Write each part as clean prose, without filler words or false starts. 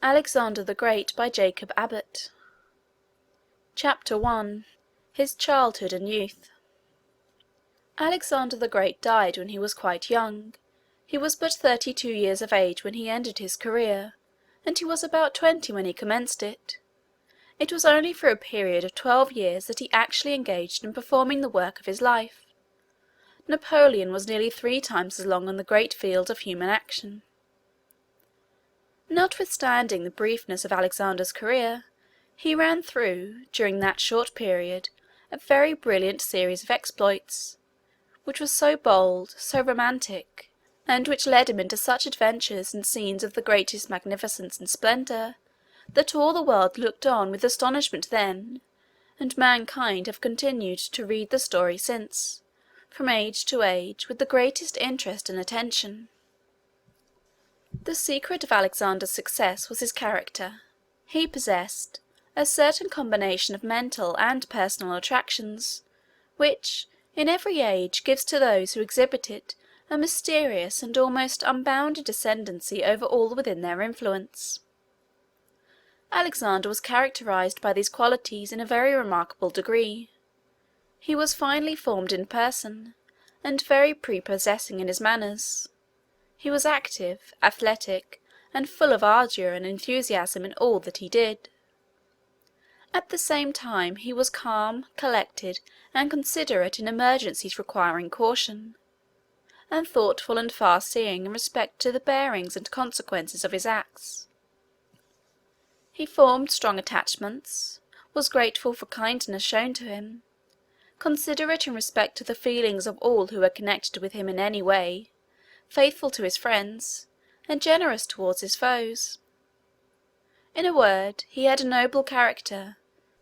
Alexander the Great by Jacob Abbott. Chapter 1. His Childhood and Youth. Alexander the Great died when he was quite young. He was but 32 years of age when he ended his career, and he was about 20 when he commenced it. It was only for a period of 12 years that he actually engaged in performing the work of his life. Napoleon was nearly 3 times as long on the great field of human action. Notwithstanding the briefness of Alexander's career, he ran through, during that short period, a very brilliant series of exploits, which was so bold, so romantic, and which led him into such adventures and scenes of the greatest magnificence and splendour, that all the world looked on with astonishment then, and mankind have continued to read the story since, from age to age, with the greatest interest and attention. The secret of Alexander's success was his character. He possessed a certain combination of mental and personal attractions, which, in every age, gives to those who exhibit it a mysterious and almost unbounded ascendancy over all within their influence. Alexander was characterized by these qualities in a very remarkable degree. He was finely formed in person, and very prepossessing in his manners. He was active, athletic, and full of ardour and enthusiasm in all that he did. At the same time he was calm, collected, and considerate in emergencies requiring caution, and thoughtful and far-seeing in respect to the bearings and consequences of his acts. He formed strong attachments, was grateful for kindness shown to him, considerate in respect to the feelings of all who were connected with him in any way, faithful to his friends, and generous towards his foes. In a word, he had a noble character,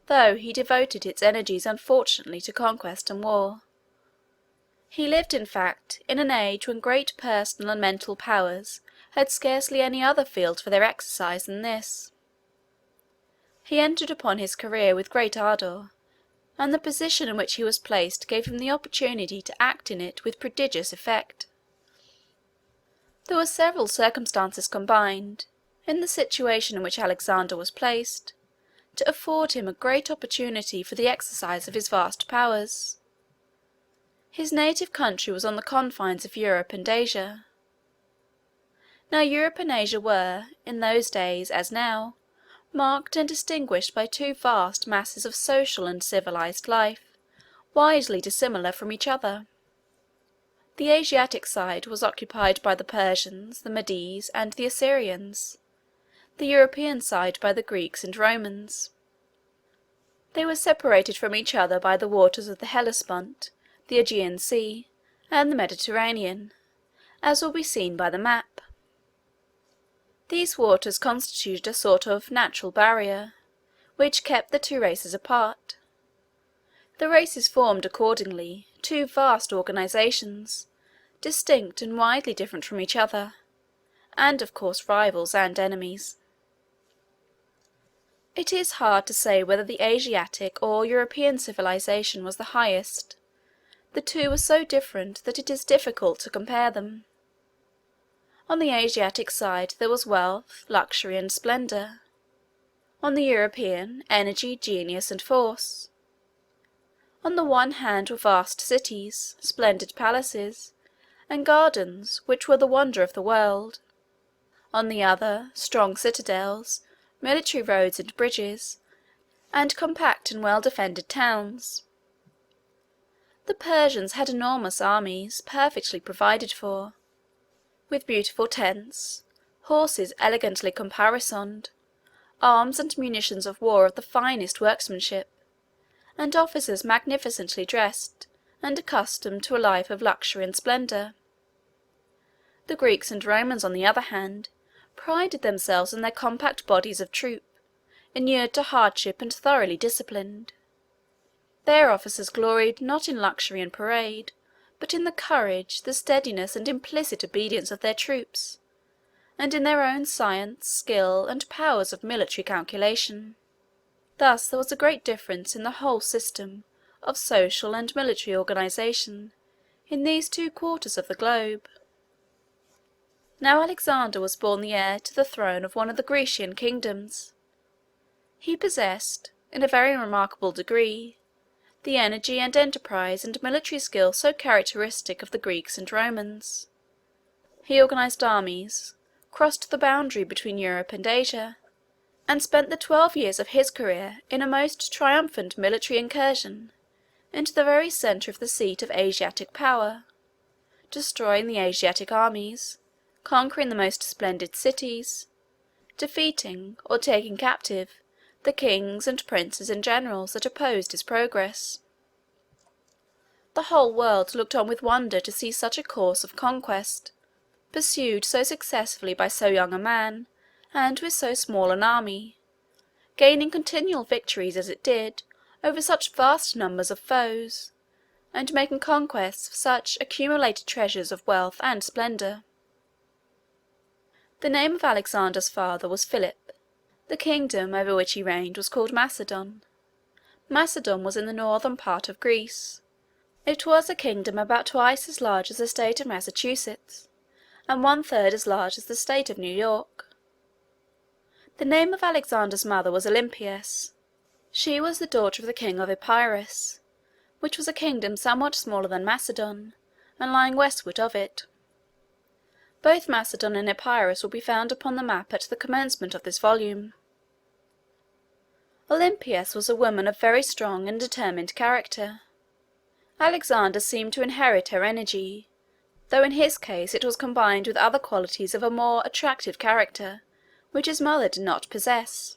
though he devoted its energies unfortunately to conquest and war. He lived, in fact, in an age when great personal and mental powers had scarcely any other field for their exercise than this. He entered upon his career with great ardour, and the position in which he was placed gave him the opportunity to act in it with prodigious effect. There were several circumstances combined, in the situation in which Alexander was placed, to afford him a great opportunity for the exercise of his vast powers. His native country was on the confines of Europe and Asia. Now Europe and Asia were, in those days as now, marked and distinguished by 2 vast masses of social and civilized life, widely dissimilar from each other. The Asiatic side was occupied by the Persians, the Medes, and the Assyrians; the European side by the Greeks and Romans. They were separated from each other by the waters of the Hellespont, the Aegean Sea, and the Mediterranean, as will be seen by the map. These waters constituted a sort of natural barrier, which kept the 2 races apart. The races formed, accordingly, 2 vast organizations, distinct and widely different from each other, and of course rivals and enemies. It is hard to say whether the Asiatic or European civilization was the highest. The 2 were so different that it is difficult to compare them. On the Asiatic side there was wealth, luxury, and splendour. On the European, energy, genius, and force. On the one hand were vast cities, splendid palaces, and gardens which were the wonder of the world; on the other, strong citadels, military roads and bridges, and compact and well-defended towns. The Persians had enormous armies, perfectly provided for, with beautiful tents, horses elegantly caparisoned, arms and munitions of war of the finest workmanship, and officers magnificently dressed and accustomed to a life of luxury and splendour. The Greeks and Romans, on the other hand, prided themselves on their compact bodies of troop, inured to hardship and thoroughly disciplined. Their officers gloried not in luxury and parade, but in the courage, the steadiness, and implicit obedience of their troops, and in their own science, skill, and powers of military calculation. Thus there was a great difference in the whole system of social and military organization in these 2 quarters of the globe. Now Alexander was born the heir to the throne of one of the Grecian kingdoms. He possessed, in a very remarkable degree, the energy and enterprise and military skill so characteristic of the Greeks and Romans. He organized armies, crossed the boundary between Europe and Asia, and spent the 12 years of his career in a most triumphant military incursion into the very centre of the seat of Asiatic power, destroying the Asiatic armies, conquering the most splendid cities, defeating or taking captive the kings and princes and generals that opposed his progress. The whole world looked on with wonder to see such a course of conquest, pursued so successfully by so young a man, and with so small an army, gaining continual victories as it did over such vast numbers of foes, and making conquests of such accumulated treasures of wealth and splendour. The name of Alexander's father was Philip. The kingdom over which he reigned was called Macedon. Macedon was in the northern part of Greece. It was a kingdom about twice as large as the state of Massachusetts, and 1/3 as large as the state of New York. The name of Alexander's mother was Olympias. She was the daughter of the king of Epirus, which was a kingdom somewhat smaller than Macedon, and lying westward of it. Both Macedon and Epirus will be found upon the map at the commencement of this volume. Olympias was a woman of very strong and determined character. Alexander seemed to inherit her energy, though in his case it was combined with other qualities of a more attractive character, which his mother did not possess.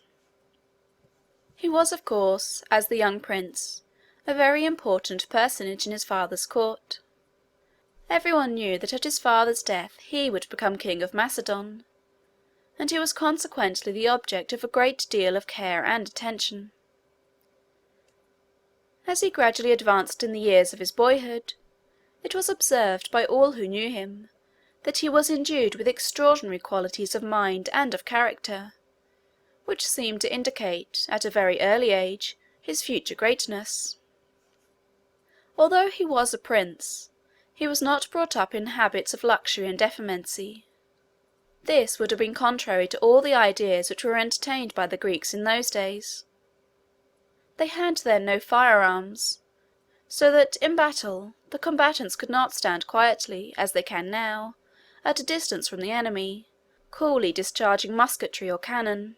He was, of course, as the young prince, a very important personage in his father's court. Everyone knew that at his father's death he would become king of Macedon, and he was consequently the object of a great deal of care and attention. As he gradually advanced in the years of his boyhood, it was observed by all who knew him that he was endued with extraordinary qualities of mind and of character, which seemed to indicate, at a very early age, his future greatness. Although he was a prince, he was not brought up in habits of luxury and effeminacy. This would have been contrary to all the ideas which were entertained by the Greeks in those days. They had then no firearms, so that in battle the combatants could not stand quietly, as they can now, at a distance from the enemy, coolly discharging musketry or cannon.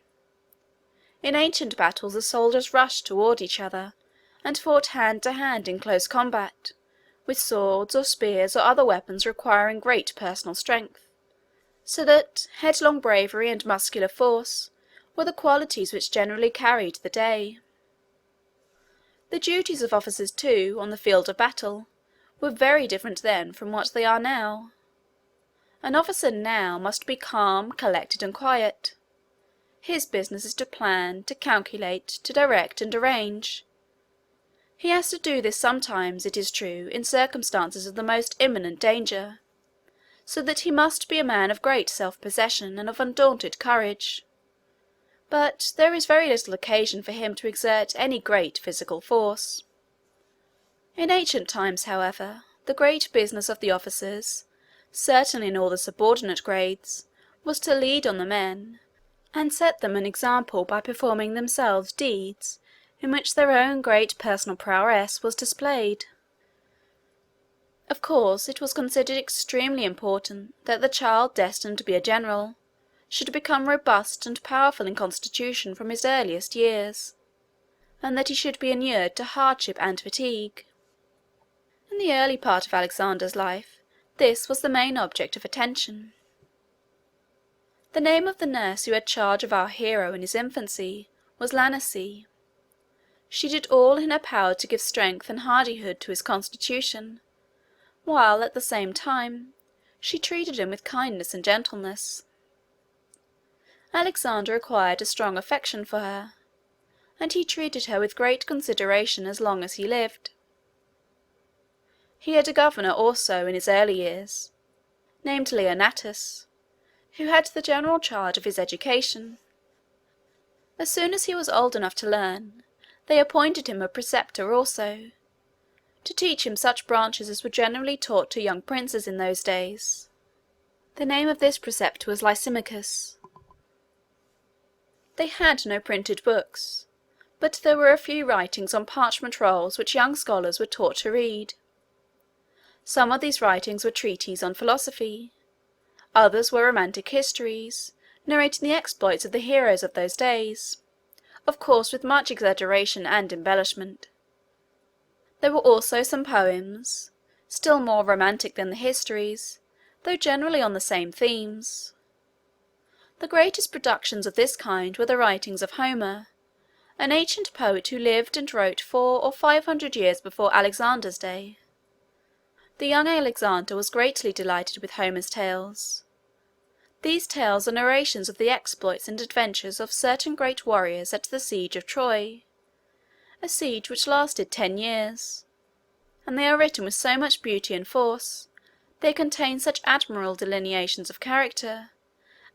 In ancient battles the soldiers rushed toward each other, and fought hand to hand in close combat, with swords or spears or other weapons requiring great personal strength, so that headlong bravery and muscular force were the qualities which generally carried the day. The duties of officers, too, on the field of battle, were very different then from what they are now. An officer now must be calm, collected, and quiet. His business is to plan, to calculate, to direct, and arrange. He has to do this sometimes, it is true, in circumstances of the most imminent danger, so that he must be a man of great self-possession and of undaunted courage. But there is very little occasion for him to exert any great physical force. In ancient times, however, the great business of the officers, certainly in all the subordinate grades, was to lead on the men, and set them an example by performing themselves deeds in which their own great personal prowess was displayed. Of course, it was considered extremely important that the child destined to be a general should become robust and powerful in constitution from his earliest years, and that he should be inured to hardship and fatigue. In the early part of Alexander's life, this was the main object of attention. The name of the nurse who had charge of our hero in his infancy was Lanace. She did all in her power to give strength and hardihood to his constitution, while at the same time she treated him with kindness and gentleness. Alexander acquired a strong affection for her, and he treated her with great consideration as long as he lived. He had a governor also in his early years, named Leonatus, who had the general charge of his education. As soon as he was old enough to learn, they appointed him a preceptor also, to teach him such branches as were generally taught to young princes in those days. The name of this preceptor was Lysimachus. They had no printed books, but there were a few writings on parchment rolls which young scholars were taught to read. Some of these writings were treatises on philosophy, others were romantic histories, narrating the exploits of the heroes of those days, of course with much exaggeration and embellishment. There were also some poems, still more romantic than the histories, though generally on the same themes. The greatest productions of this kind were the writings of Homer, an ancient poet who lived and wrote 400 or 500 years before Alexander's day. The young Alexander was greatly delighted with Homer's tales. These tales are narrations of the exploits and adventures of certain great warriors at the siege of Troy, a siege which lasted 10 years, and they are written with so much beauty and force, they contain such admirable delineations of character,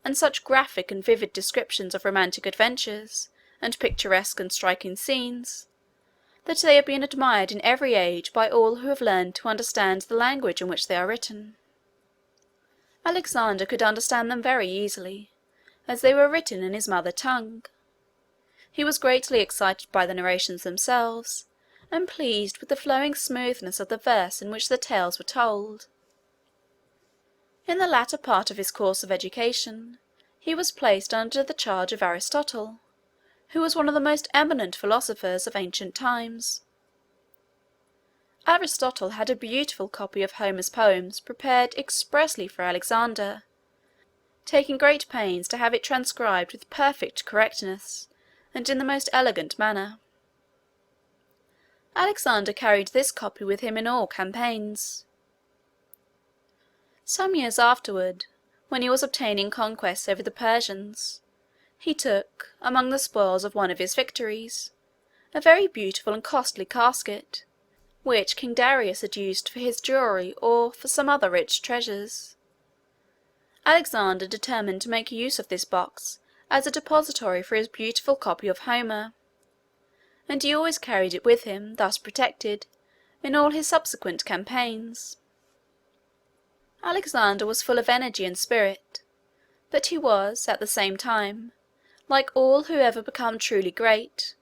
and such graphic and vivid descriptions of romantic adventures, and picturesque and striking scenes, that they have been admired in every age by all who have learned to understand the language in which they are written. Alexander could understand them very easily, as they were written in his mother tongue. He was greatly excited by the narrations themselves, and pleased with the flowing smoothness of the verse in which the tales were told. In the latter part of his course of education, he was placed under the charge of Aristotle, who was one of the most eminent philosophers of ancient times. Aristotle had a beautiful copy of Homer's poems prepared expressly for Alexander, taking great pains to have it transcribed with perfect correctness and in the most elegant manner. Alexander carried this copy with him in all campaigns. Some years afterward, when he was obtaining conquests over the Persians, he took, among the spoils of one of his victories, a very beautiful and costly casket, which King Darius had used for his jewelry or for some other rich treasures. Alexander determined to make use of this box as a depository for his beautiful copy of Homer, and he always carried it with him, thus protected, in all his subsequent campaigns. Alexander was full of energy and spirit, but he was, at the same time, like all who ever become truly great,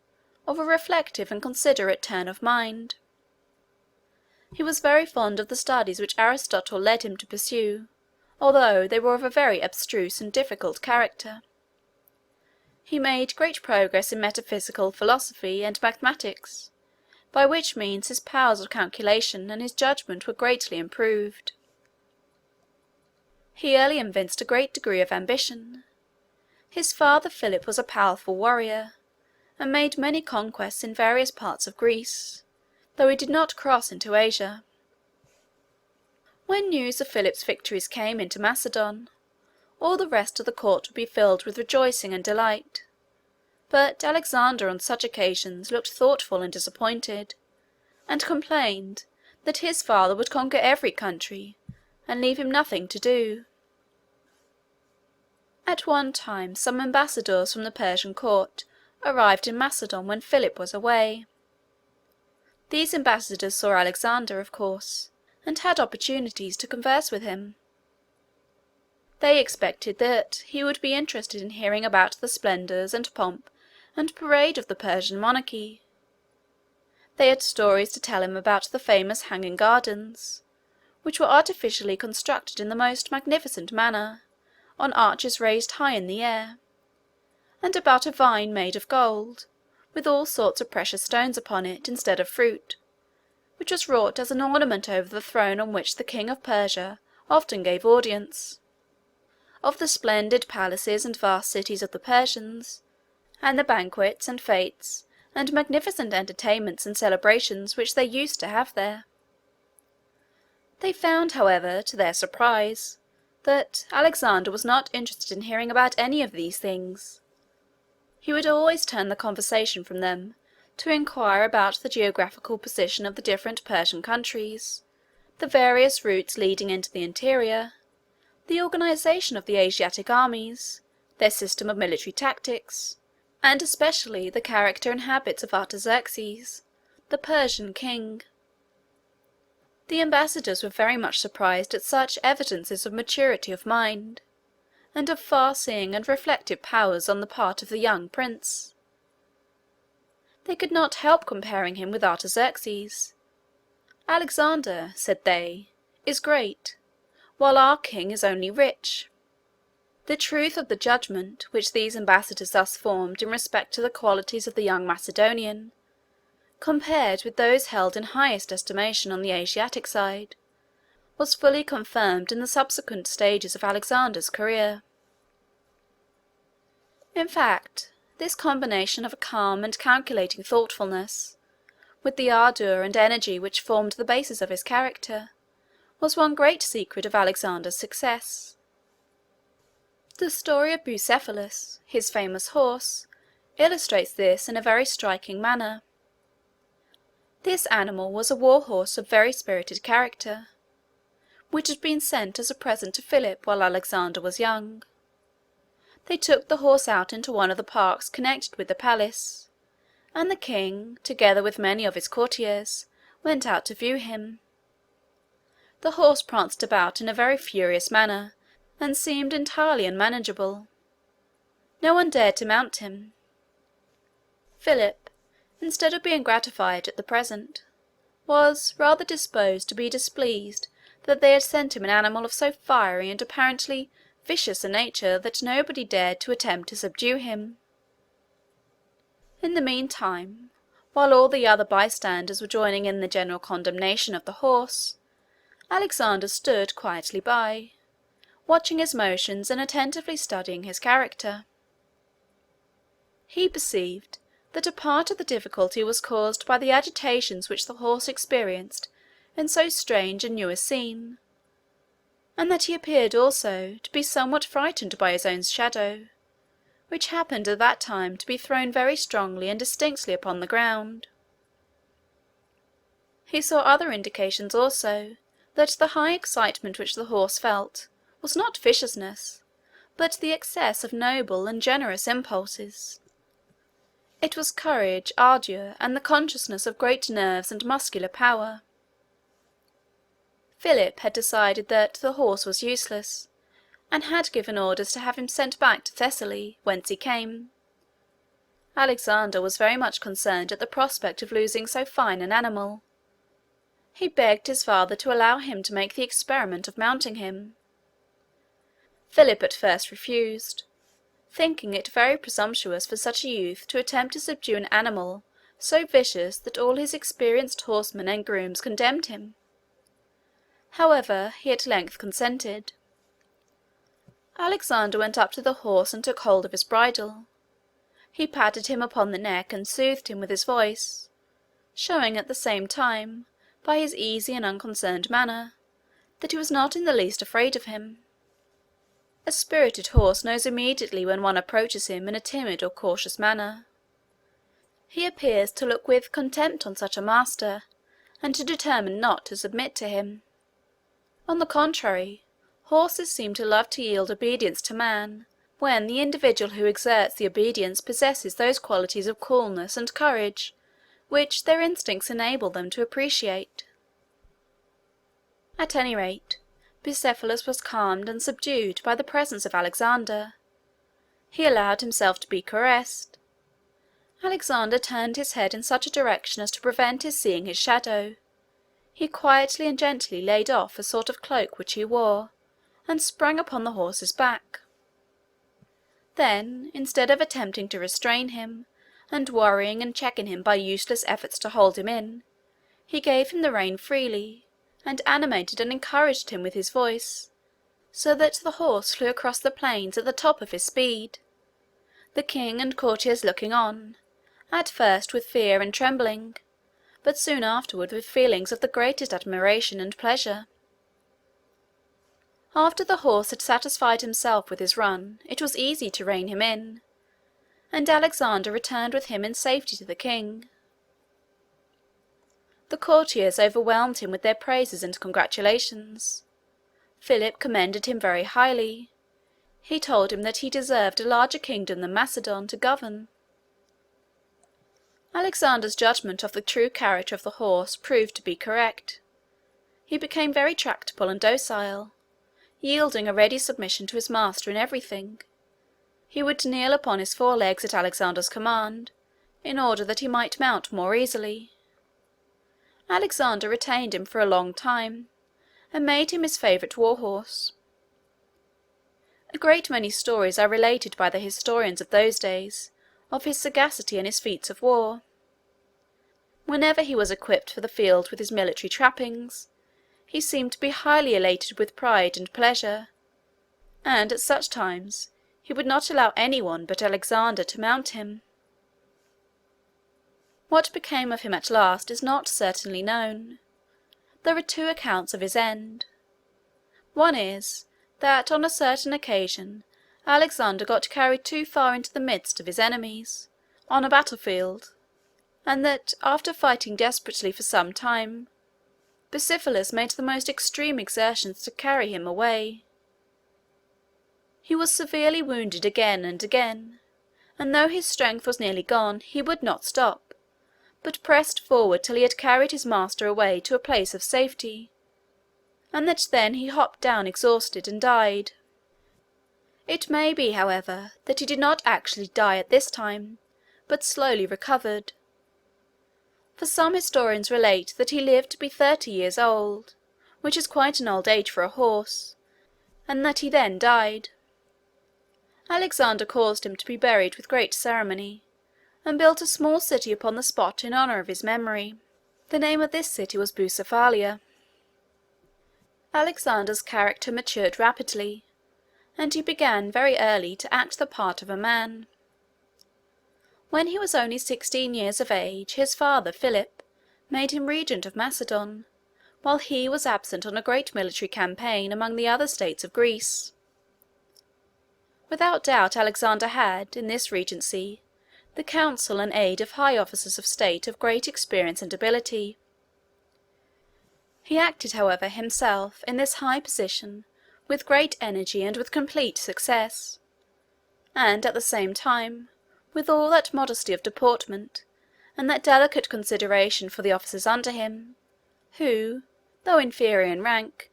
of a reflective and considerate turn of mind. He was very fond of the studies which Aristotle led him to pursue, although they were of a very abstruse and difficult character. He made great progress in metaphysical philosophy and mathematics, by which means his powers of calculation and his judgment were greatly improved. He early evinced a great degree of ambition. His father Philip was a powerful warrior, and made many conquests in various parts of Greece, though he did not cross into Asia. When news of Philip's victories came into Macedon, all the rest of the court would be filled with rejoicing and delight, but Alexander on such occasions looked thoughtful and disappointed, and complained that his father would conquer every country, and leave him nothing to do. At one time some ambassadors from the Persian court arrived in Macedon when Philip was away. These ambassadors saw Alexander, of course, and had opportunities to converse with him. They expected that he would be interested in hearing about the splendours and pomp and parade of the Persian monarchy. They had stories to tell him about the famous hanging gardens, which were artificially constructed in the most magnificent manner, on arches raised high in the air, and about a vine made of gold, with all sorts of precious stones upon it instead of fruit, which was wrought as an ornament over the throne on which the king of Persia often gave audience; of the splendid palaces and vast cities of the Persians, and the banquets and fetes and magnificent entertainments and celebrations which they used to have there. They found, however, to their surprise, that Alexander was not interested in hearing about any of these things. He would always turn the conversation from them to inquire about the geographical position of the different Persian countries, the various routes leading into the interior, the organization of the Asiatic armies, their system of military tactics, and especially the character and habits of Artaxerxes, the Persian king. The ambassadors were very much surprised at such evidences of maturity of mind, and of far-seeing and reflective powers on the part of the young prince. They could not help comparing him with Artaxerxes. "Alexander," said they, "is great, while our king is only rich." The truth of the judgment which these ambassadors thus formed in respect to the qualities of the young Macedonian, compared with those held in highest estimation on the Asiatic side, was fully confirmed in the subsequent stages of Alexander's career. In fact, this combination of a calm and calculating thoughtfulness, with the ardour and energy which formed the basis of his character, was one great secret of Alexander's success. The story of Bucephalus, his famous horse, illustrates this in a very striking manner. This animal was a war horse of very spirited character, which had been sent as a present to Philip while Alexander was young. They took the horse out into one of the parks connected with the palace, and the king, together with many of his courtiers, went out to view him. The horse pranced about in a very furious manner, and seemed entirely unmanageable. No one dared to mount him. Philip, instead of being gratified at the present, was rather disposed to be displeased that they had sent him an animal of so fiery and apparently vicious a nature that nobody dared to attempt to subdue him. In the meantime, while all the other bystanders were joining in the general condemnation of the horse, Alexander stood quietly by, watching his motions and attentively studying his character. He perceived that a part of the difficulty was caused by the agitations which the horse experienced in so strange and new a scene, and that he appeared also to be somewhat frightened by his own shadow, which happened at that time to be thrown very strongly and distinctly upon the ground. He saw other indications also that the high excitement which the horse felt was not viciousness, but the excess of noble and generous impulses. It was courage, ardour, and the consciousness of great nerves and muscular power. Philip had decided that the horse was useless, and had given orders to have him sent back to Thessaly, whence he came. Alexander was very much concerned at the prospect of losing so fine an animal. He begged his father to allow him to make the experiment of mounting him. Philip at first refused, thinking it very presumptuous for such a youth to attempt to subdue an animal so vicious that all his experienced horsemen and grooms condemned him. However, he at length consented. Alexander went up to the horse and took hold of his bridle. He patted him upon the neck and soothed him with his voice, showing at the same time, by his easy and unconcerned manner, that he was not in the least afraid of him. A spirited horse knows immediately when one approaches him in a timid or cautious manner. He appears to look with contempt on such a master, and to determine not to submit to him. On the contrary, horses seem to love to yield obedience to man, when the individual who exerts the obedience possesses those qualities of coolness and courage which their instincts enable them to appreciate. At any rate, Bucephalus was calmed and subdued by the presence of Alexander. He allowed himself to be caressed. Alexander turned his head in such a direction as to prevent his seeing his shadow. He quietly and gently laid off a sort of cloak which he wore, and sprang upon the horse's back. Then, instead of attempting to restrain him, and worrying and checking him by useless efforts to hold him in, he gave him the rein freely, and animated and encouraged him with his voice, so that the horse flew across the plains at the top of his speed, the king and courtiers looking on, at first with fear and trembling, but soon afterward with feelings of the greatest admiration and pleasure. After the horse had satisfied himself with his run, it was easy to rein him in, and Alexander returned with him in safety to the king. The courtiers overwhelmed him with their praises and congratulations. Philip commended him very highly. He told him that he deserved a larger kingdom than Macedon to govern. Alexander's judgment of the true character of the horse proved to be correct. he became very tractable and docile, yielding a ready submission to his master in everything. He would kneel upon his forelegs at Alexander's command, in order that he might mount more easily. Alexander retained him for a long time, and made him his favourite war-horse. A great many stories are related by the historians of those days of his sagacity and his feats of war. Whenever he was equipped for the field with his military trappings, he seemed to be highly elated with pride and pleasure, and at such times he would not allow anyone but Alexander to mount him. What became of him at last is not certainly known. There are two accounts of his end. One is, that on a certain occasion Alexander got carried too far into the midst of his enemies, on a battlefield, and that, after fighting desperately for some time, Bucephalus made the most extreme exertions to carry him away. He was severely wounded again and again, and though his strength was nearly gone, he would not stop, but pressed forward till he had carried his master away to a place of safety, and that then he hopped down exhausted and died. It may be, however, that he did not actually die at this time, but slowly recovered, for some historians relate that he lived to be 30 years old, which is quite an old age for a horse, and that he then died. Alexander caused him to be buried with great ceremony, and built a small city upon the spot in honour of his memory. The name of this city was Bucephalia. Alexander's character matured rapidly, and he began very early to act the part of a man. When he was only 16 years of age, his father, Philip, made him regent of Macedon, while he was absent on a great military campaign among the other states of Greece. Without doubt Alexander had, in this regency, the counsel and aid of high officers of state of great experience and ability. He acted, however, himself, in this high position, with great energy and with complete success, and, at the same time, with all that modesty of deportment, and that delicate consideration for the officers under him, who, though inferior in rank,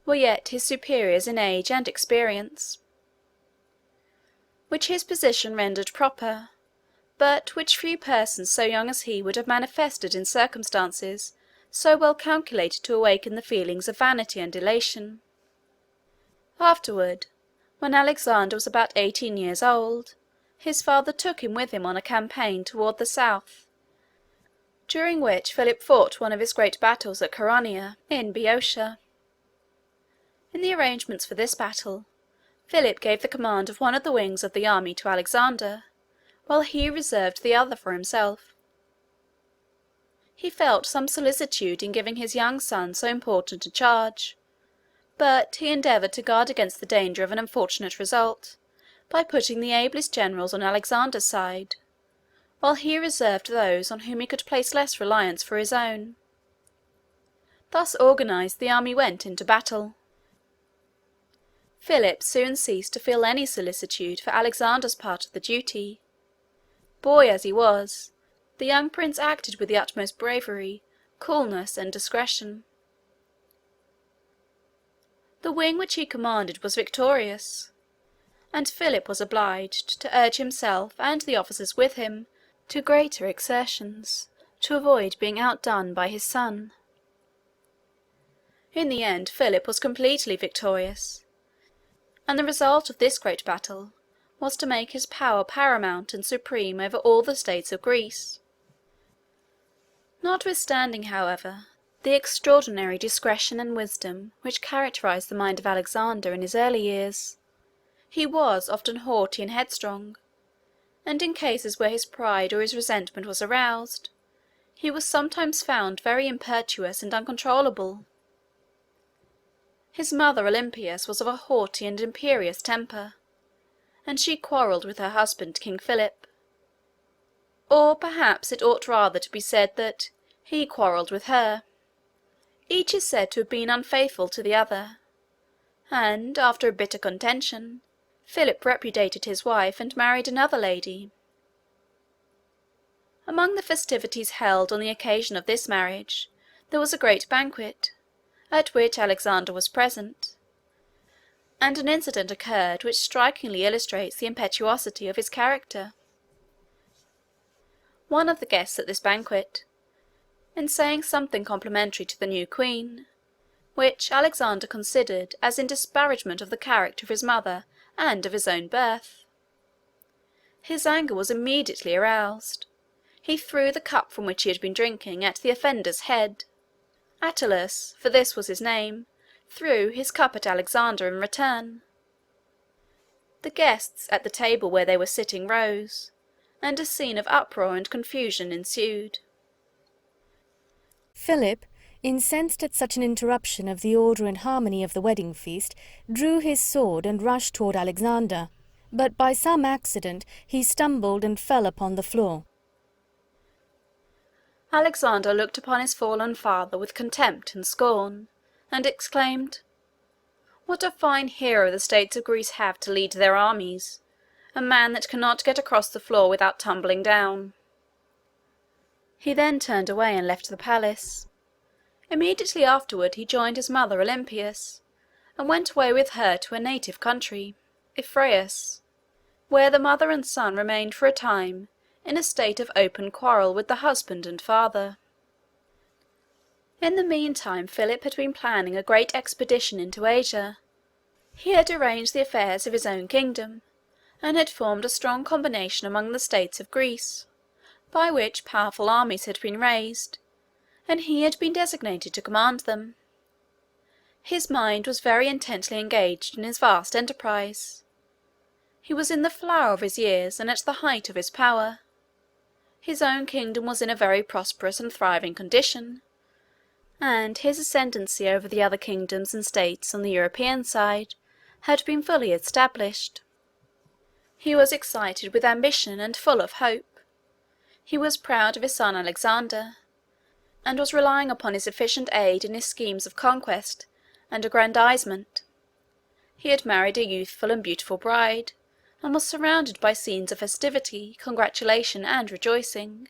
were yet his superiors in age and experience, which his position rendered proper, but which few persons so young as he would have manifested in circumstances so well calculated to awaken the feelings of vanity and elation. Afterward, when Alexander was about 18 years old, his father took him with him on a campaign toward the south, during which Philip fought one of his great battles at Chaeronea, in Boeotia. In the arrangements for this battle, Philip gave the command of one of the wings of the army to Alexander, while he reserved the other for himself. He felt some solicitude in giving his young son so important a charge, but he endeavoured to guard against the danger of an unfortunate result by putting the ablest generals on Alexander's side, while he reserved those on whom he could place less reliance for his own. Thus organized, the army went into battle. Philip soon ceased to feel any solicitude for Alexander's part of the duty. Boy as he was, the young prince acted with the utmost bravery, coolness, and discretion. The wing which he commanded was victorious, and Philip was obliged to urge himself and the officers with him to greater exertions, to avoid being outdone by his son. In the end, Philip was completely victorious, and the result of this great battle was to make his power paramount and supreme over all the states of Greece. Notwithstanding, however, the extraordinary discretion and wisdom which characterized the mind of Alexander in his early years, he was often haughty and headstrong, and in cases where his pride or his resentment was aroused, he was sometimes found very impetuous and uncontrollable. His mother Olympias was of a haughty and imperious temper, and she quarrelled with her husband, King Philip. Or perhaps it ought rather to be said that he quarrelled with her. Each is said to have been unfaithful to the other, and, after a bitter contention, Philip repudiated his wife and married another lady. Among the festivities held on the occasion of this marriage, there was a great banquet, at which Alexander was present, and an incident occurred which strikingly illustrates the impetuosity of his character. One of the guests at this banquet, in saying something complimentary to the new queen, which Alexander considered as in disparagement of the character of his mother and of his own birth, his anger was immediately aroused. He threw the cup from which he had been drinking at the offender's head. Attalus, for this was his name, threw his cup at Alexander in return. The guests at the table where they were sitting rose, and a scene of uproar and confusion ensued. Philip, incensed at such an interruption of the order and harmony of the wedding feast, drew his sword and rushed toward Alexander, but by some accident he stumbled and fell upon the floor. Alexander looked upon his fallen father with contempt and scorn, and exclaimed, "What a fine hero the states of Greece have to lead their armies! A man that cannot get across the floor without tumbling down." He then turned away and left the palace. Immediately afterward he joined his mother Olympias, and went away with her to her native country, Ephesus, where the mother and son remained for a time in a state of open quarrel with the husband and father. In the meantime Philip had been planning a great expedition into Asia. He had arranged the affairs of his own kingdom, and had formed a strong combination among the states of Greece, by which powerful armies had been raised, and he had been designated to command them. His mind was very intently engaged in his vast enterprise. He was in the flower of his years and at the height of his power. His own kingdom was in a very prosperous and thriving condition, and his ascendancy over the other kingdoms and states on the European side had been fully established. He was excited with ambition and full of hope. He was proud of his son Alexander, and was relying upon his efficient aid in his schemes of conquest and aggrandizement. He had married a youthful and beautiful bride, and was surrounded by scenes of festivity, congratulation, and rejoicing.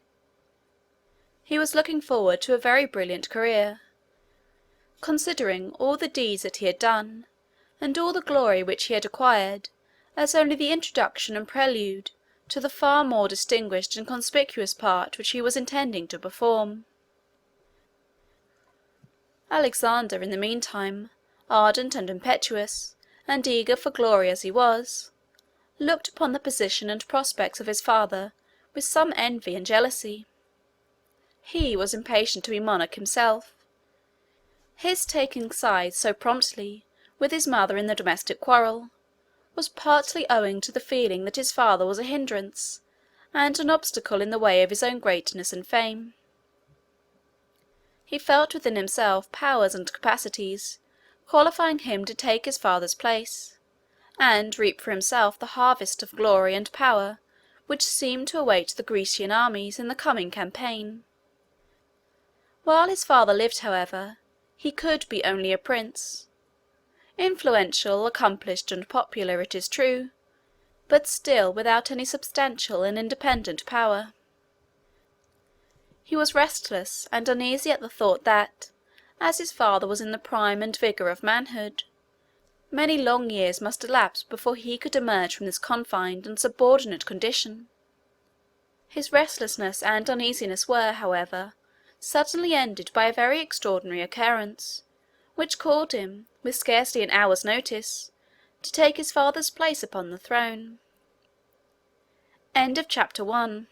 He was looking forward to a very brilliant career, considering all the deeds that he had done, and all the glory which he had acquired, as only the introduction and prelude to the far more distinguished and conspicuous part which he was intending to perform. Alexander, in the meantime, ardent and impetuous, and eager for glory as he was, looked upon the position and prospects of his father with some envy and jealousy. He was impatient to be monarch himself. His taking sides so promptly with his mother in the domestic quarrel was partly owing to the feeling that his father was a hindrance and an obstacle in the way of his own greatness and fame. He felt within himself powers and capacities qualifying him to take his father's place, and reap for himself the harvest of glory and power which seemed to await the Grecian armies in the coming campaign. While his father lived, however, he could be only a prince, influential, accomplished, and popular, it is true, but still without any substantial and independent power. He was restless and uneasy at the thought that, as his father was in the prime and vigour of manhood, many long years must elapse before he could emerge from this confined and subordinate condition. His restlessness and uneasiness were, however, suddenly ended by a very extraordinary occurrence, which called him, with scarcely an hour's notice, to take his father's place upon the throne. Chapter 2.